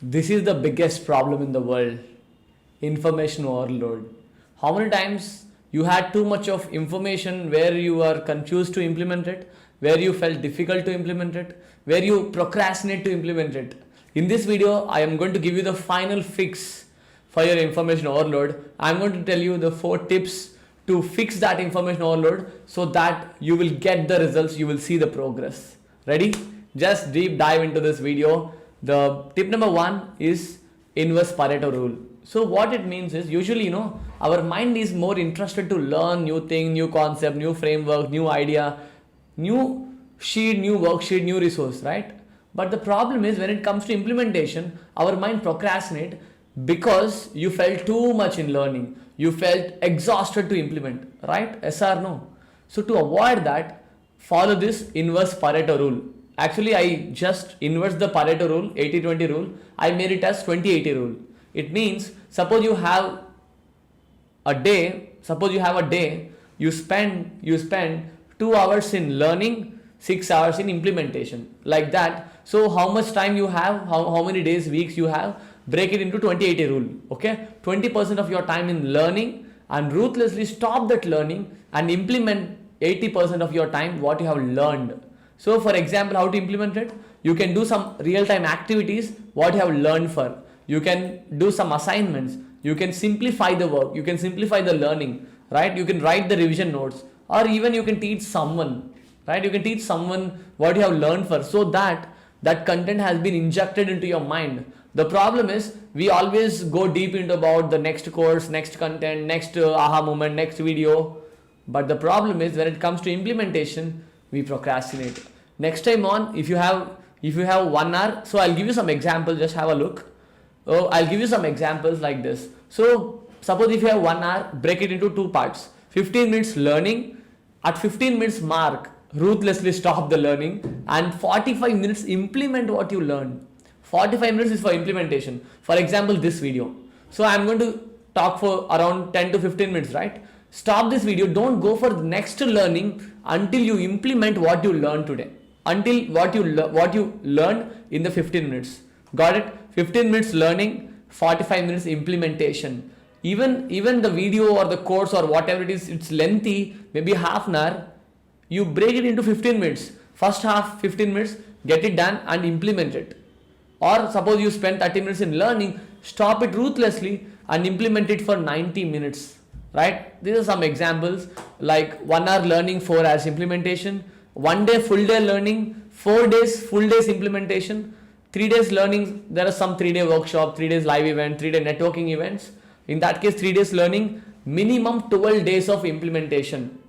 This is the biggest problem in the world. Information overload. How many times you had too much of information where you are confused to implement it, where you felt difficult to implement it, where you procrastinate to implement it. In this video, I am going to give you the final fix for your information overload. I am going to tell you the 4 tips to fix that information overload so that you will get the results, you will see the progress. Ready? Just deep dive into this video. The tip number 1 is inverse Pareto rule. So what it means is usually, our mind is more interested to learn new thing, new concept, new framework, new idea, new sheet, new worksheet, new resource, right? But the problem is when it comes to implementation, our mind procrastinate because you felt too much in learning. You felt exhausted to implement, right? Yes or no? So to avoid that, follow this inverse Pareto rule. Actually, I just inverse the Pareto rule, 80-20 rule. I made it as 20-80 rule. It means, suppose you have a day, you spend 2 hours in learning, 6 hours in implementation, like that. So how much time you have, how many days, weeks you have, break it into 20-80 rule. Okay, 20% of your time in learning and ruthlessly stop that learning and implement 80% of your time what you have learned. So for example, how to implement it? You can do some real-time activities what you have learned for. You can do some assignments. You can simplify the work. You can simplify the learning, right? You can write the revision notes, or even you can teach someone, right? You can teach someone what you have learned for, so that that content has been injected into your mind. The problem is we always go deep into about the next course, next content, next aha moment, next video. But the problem is when it comes to implementation, we procrastinate. Next time on, if you have 1 hour, so I'll give you some examples, just have a look. Oh, I'll give you some examples like this. So suppose if you have 1 hour, break it into 2 parts. 15 minutes learning, at 15 minutes mark, ruthlessly stop the learning, and 45 minutes implement what you learned. 45 minutes is for implementation. For example, this video. So I'm going to talk for around 10 to 15 minutes, right? Stop this video. Don't go for the next learning until you implement what you learned today. Until what you learned in the 15 minutes. Got it? 15 minutes learning, 45 minutes implementation. Even the video or the course or whatever it is, it's lengthy, maybe half an hour. You break it into 15 minutes. First half 15 minutes, get it done and implement it. Or suppose you spend 30 minutes in learning, stop it ruthlessly and implement it for 90 minutes, right? These are some examples, like 1 hour learning, 4 hours implementation, 1 day full day learning, 4 days full days implementation, 3 days learning. There are some 3-day workshop, 3 days live event, 3-day networking events. In that case, 3 days learning, minimum 12 days of implementation.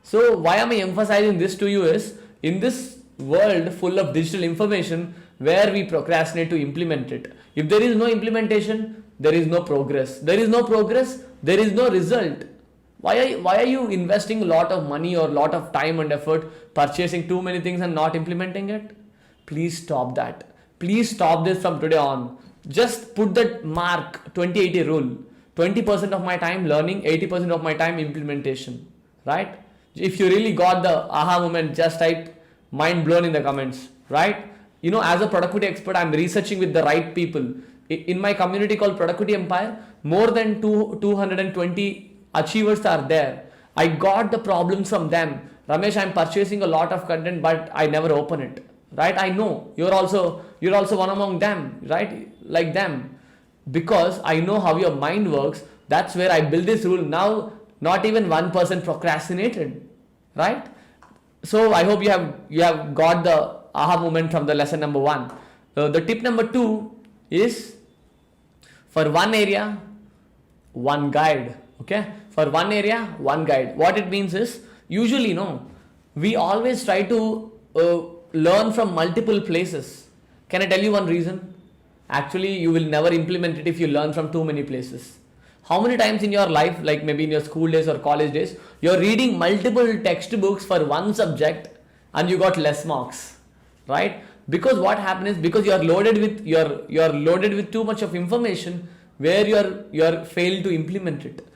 So why am I emphasizing this to you is, in this world full of digital information where we procrastinate to implement it. If there is no implementation, there is no progress. There is no progress, there is no result. Why are you investing a lot of money or a lot of time and effort purchasing too many things and not implementing it? Please stop that. Please stop this from today on. Just put that mark, 20-80 rule. 20% of my time learning, 80% of my time implementation, right? If you really got the aha moment, just type mind blown in the comments, right? As a productivity expert, I'm researching with the right people. In my community called Productivity Empire, more than 220 achievers are there. I got the problems from them. Ramesh, I'm purchasing a lot of content, but I never open it, right? I know you're also one among them, right? Like them, because I know how your mind works. That's where I build this rule. Now, not even 1% procrastinated, right? So I hope you have got the aha moment from the lesson number 1. The tip number 2 is, for one area, one guide. Okay, for one area, one guide. What it means is, usually we always try to learn from multiple places. Can I tell you one reason? Actually, you will never implement it if you learn from too many places. How many times in your life, like maybe in your school days or college days, you're reading multiple textbooks for one subject and you got less marks, right? Because what happened is, because you are loaded with too much of information where you are failed to implement it.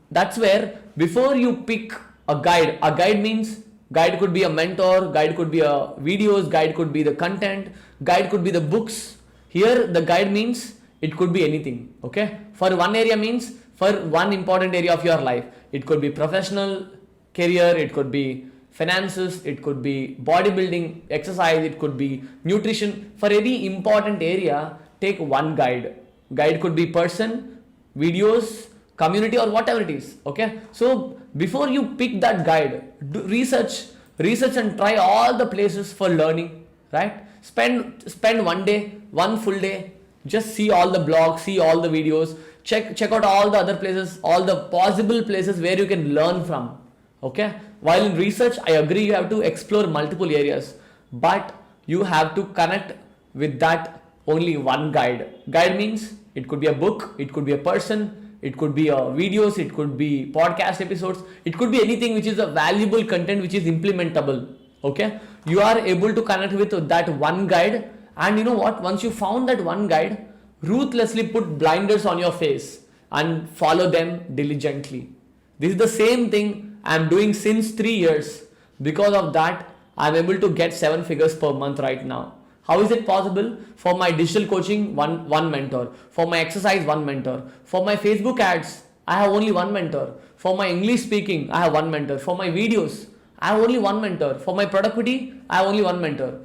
That's where, before you pick a guide means, guide could be a mentor, guide could be a videos, guide could be the content, guide could be the books. Here the guide means it could be anything. Okay, for one area means for one important area of your life. It could be professional career, it could be finances, it could be bodybuilding, exercise, it could be nutrition. For any important area, take one guide. Guide could be person, videos, community, or whatever it is. Okay, so before you pick that guide, do research and try all the places for learning, right? Spend one day, one full day, just see all the blogs, see all the videos, check out all the other places, all the possible places where you can learn from. Okay, while in research, I agree, you have to explore multiple areas, but you have to connect with that only one guide means it could be a book, it could be a person, it could be videos, it could be podcast episodes, it could be anything which is a valuable content which is implementable. Okay, you are able to connect with that one guide, and you know what, once you found that one guide, ruthlessly put blinders on your face and follow them diligently. This is the same thing I am doing since 3 years. Because of that, I am able to get 7 figures per month right now. How is it possible? For my digital coaching, one mentor. For my exercise, one mentor. For my Facebook ads, I have only one mentor. For my English speaking, I have one mentor. For my videos, I have only one mentor. For my productivity, I have only one mentor.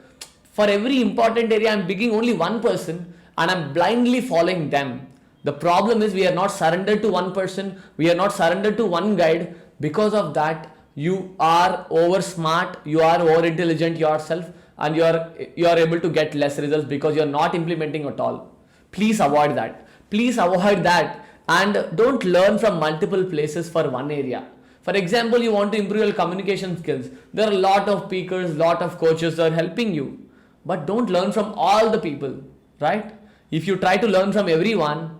For every important area, I am picking only one person and I am blindly following them. The problem is we are not surrendered to one person. We are not surrendered to one guide. Because of that, you are over smart, you are over intelligent yourself, and you are able to get less results because you are not implementing at all. Please avoid that. Please avoid that, and don't learn from multiple places for one area. For example, you want to improve your communication skills. There are a lot of speakers, lot of coaches are helping you, but don't learn from all the people, right? If you try to learn from everyone,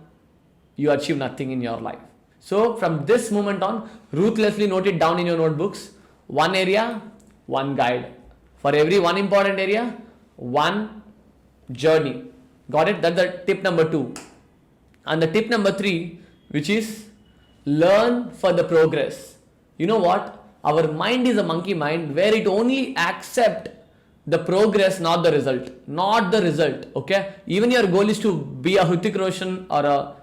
you achieve nothing in your life. So from this moment on, ruthlessly note it down in your notebooks. One area, one guide. For every one important area, one journey. Got it? That's the tip number 2. And the tip number 3, which is learn for the progress. You know what? Our mind is a monkey mind where it only accepts the progress, not the result. Not the result. Okay? Even your goal is to be a Hrithik Roshan or a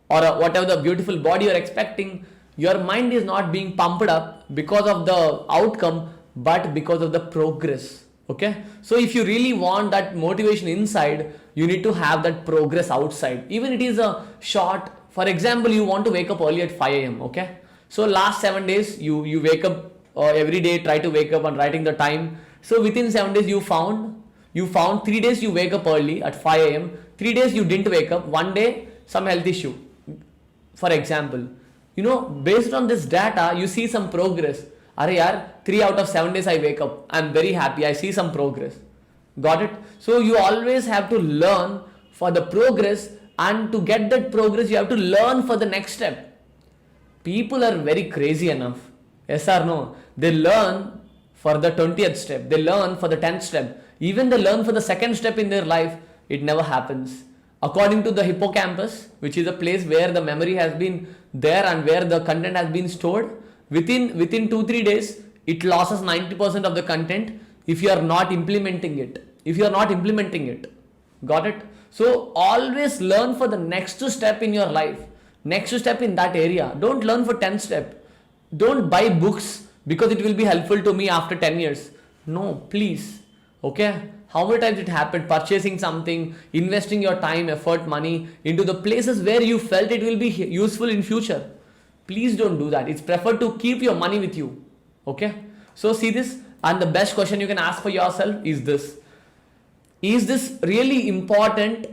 whatever the beautiful body you're expecting, your mind is not being pumped up because of the outcome, but because of the progress. Okay, so if you really want that motivation inside, you need to have that progress outside. Even it is a short, for example, you want to wake up early at 5 a.m. Okay, so last 7 days you wake up every day, try to wake up and writing the time. So within 7 days you found 3 days you wake up early at 5 a.m. 3 days you didn't wake up, 1 day some health issue. For example, based on this data, you see some progress. Are yaar, 3 out of 7 days I wake up. I'm very happy. I see some progress. Got it? So you always have to learn for the progress, and to get that progress, you have to learn for the next step. People are very crazy enough. Yes or no? They learn for the 20th step. They learn for the 10th step. Even they learn for the second step in their life. It never happens. According to the hippocampus, which is a place where the memory has been there and where the content has been stored, within 2-3 days, it loses 90% of the content if you are not implementing it. Got it? So always learn for the next step in your life, next step in that area. Don't learn for 10th step. Don't buy books because it will be helpful to me after 10 years. No, please. Okay? How many times it happened, purchasing something, investing your time, effort, money into the places where you felt it will be useful in future. Please don't do that. It's preferred to keep your money with you. Okay? So see this, and the best question you can ask for yourself is this. Is this really important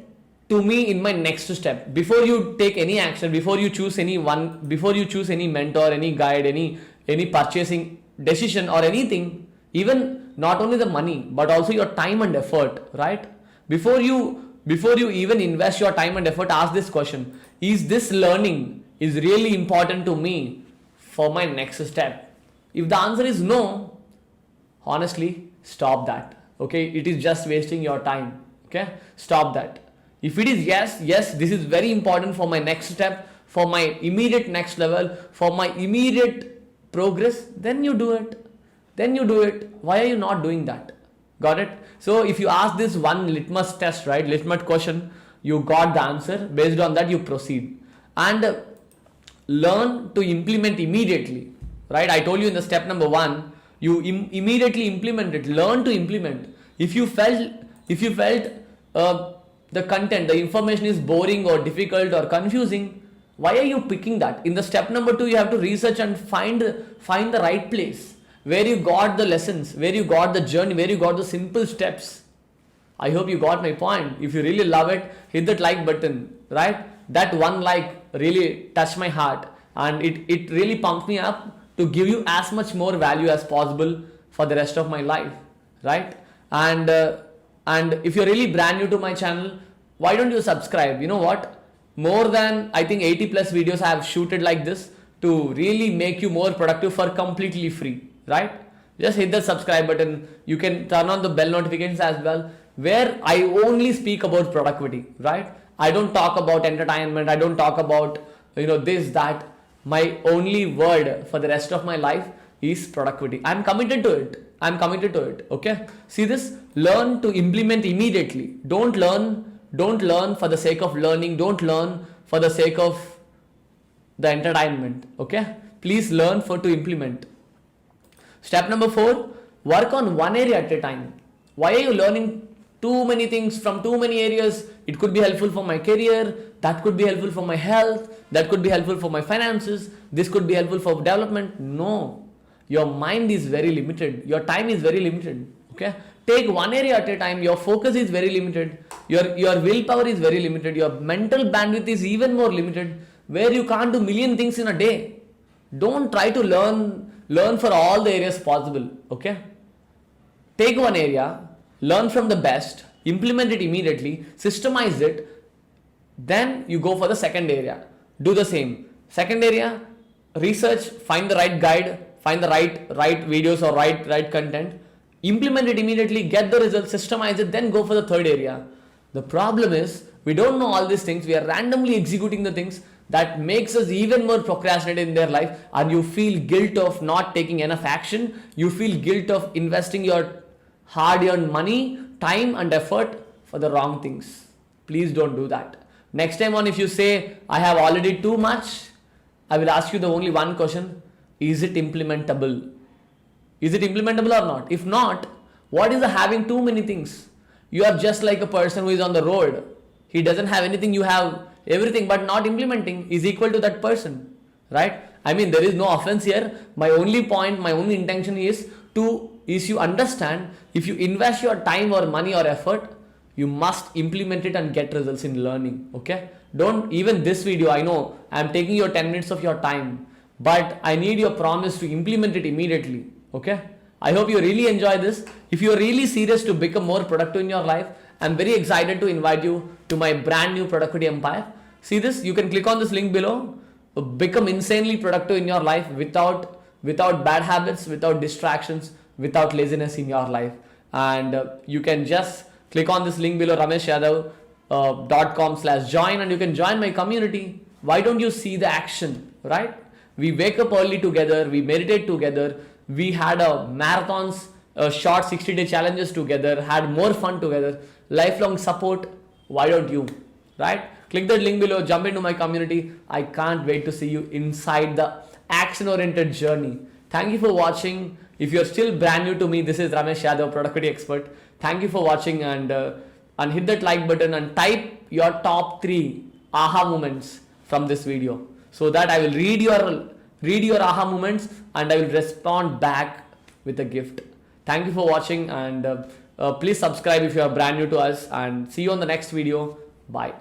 to me in my next step? Before you take any action, before you choose any mentor, any guide, any purchasing decision or anything, even not only the money, but also your time and effort, right? Before you even invest your time and effort, ask this question. Is this learning is really important to me for my next step? If the answer is no, honestly, stop that. Okay, it is just wasting your time. Okay, stop that. If it is yes, this is very important for my next step, for my immediate next level, for my immediate progress, then you do it. Why are you not doing that? Got it? So if you ask this one litmus test, right, litmus question, you got the answer. Based on that, you proceed. And learn to implement immediately, right? I told you in the step number 1, you immediately implement it. Learn to implement. If you felt the content, the information is boring or difficult or confusing, why are you picking that? In the step number 2, you have to research and find the right place where you got the lessons, where you got the journey, where you got the simple steps. I hope you got my point. If you really love it, hit that like button, right? That one like really touched my heart, and it really pumped me up to give you as much more value as possible for the rest of my life, right? And if you're really brand new to my channel, why don't you subscribe? You know what? More than, I think, 80 plus videos I have shooted like this to really make you more productive for completely free, right? Just hit the subscribe button. You can turn on the bell notifications as well, where I only speak about productivity, right? I don't talk about entertainment. I don't talk about, this, that. My only word for the rest of my life is productivity. I'm committed to it. Okay. See this? Learn to implement immediately. Don't learn for the sake of learning. Don't learn for the sake of the entertainment. Okay. Please learn to implement. Step number 4, work on one area at a time. Why are you learning too many things from too many areas? It could be helpful for my career, that could be helpful for my health, that could be helpful for my finances, this could be helpful for development. No, your mind is very limited, your time is very limited. Okay, take one area at a time. Your focus is very limited, your willpower is very limited, your mental bandwidth is even more limited, where you can't do million things in a day. Don't try to learn for all the areas possible. Okay, take one area, learn from the best, implement it immediately, systemize it, then you go for the second area. Do the same. Second area, research, find the right guide, find the right videos or right content, implement it immediately, get the results, systemize it, then go for the third area. The problem is, we don't know all these things. We are randomly executing the things that makes us even more procrastinated in their life, and you feel guilt of not taking enough action. You feel guilt of investing your hard-earned money, time and effort for the wrong things. Please don't do that. Next time on, if you say, I have already too much, I will ask you the only one question. Is it implementable? Is it implementable or not? If not, what is the having too many things? You are just like a person who is on the road. He doesn't have anything, you have everything, but not implementing is equal to that person, right? I mean, there is no offense here. My only point, my only intention is you understand, if you invest your time or money or effort, you must implement it and get results in learning. Okay, don't, even this video, I know I'm taking your 10 minutes of your time, but I need your promise to implement it immediately. Okay, I hope you really enjoy this. If you're really serious to become more productive in your life, I'm very excited to invite you to my brand new productivity empire. See this? You can click on this link below. Become insanely productive in your life without bad habits, without distractions, without laziness in your life. And you can just click on this link below, rameshyadav.com/join, and you can join my community. Why don't you see the action, right? We wake up early together, we meditate together, we had a marathons, short 60-day challenges together, had more fun together, lifelong support. Why don't you, right? Click that link below, jump into my community. I can't wait to see you inside the action-oriented journey. Thank you for watching. If you're still brand new to me, this is Ramesh Yadav, productivity expert. Thank you for watching, and hit that like button and type your top 3 aha moments from this video, so that I will read your aha moments and I will respond back with a gift. Thank you for watching, and please subscribe if you are brand new to us, and see you on the next video. Bye.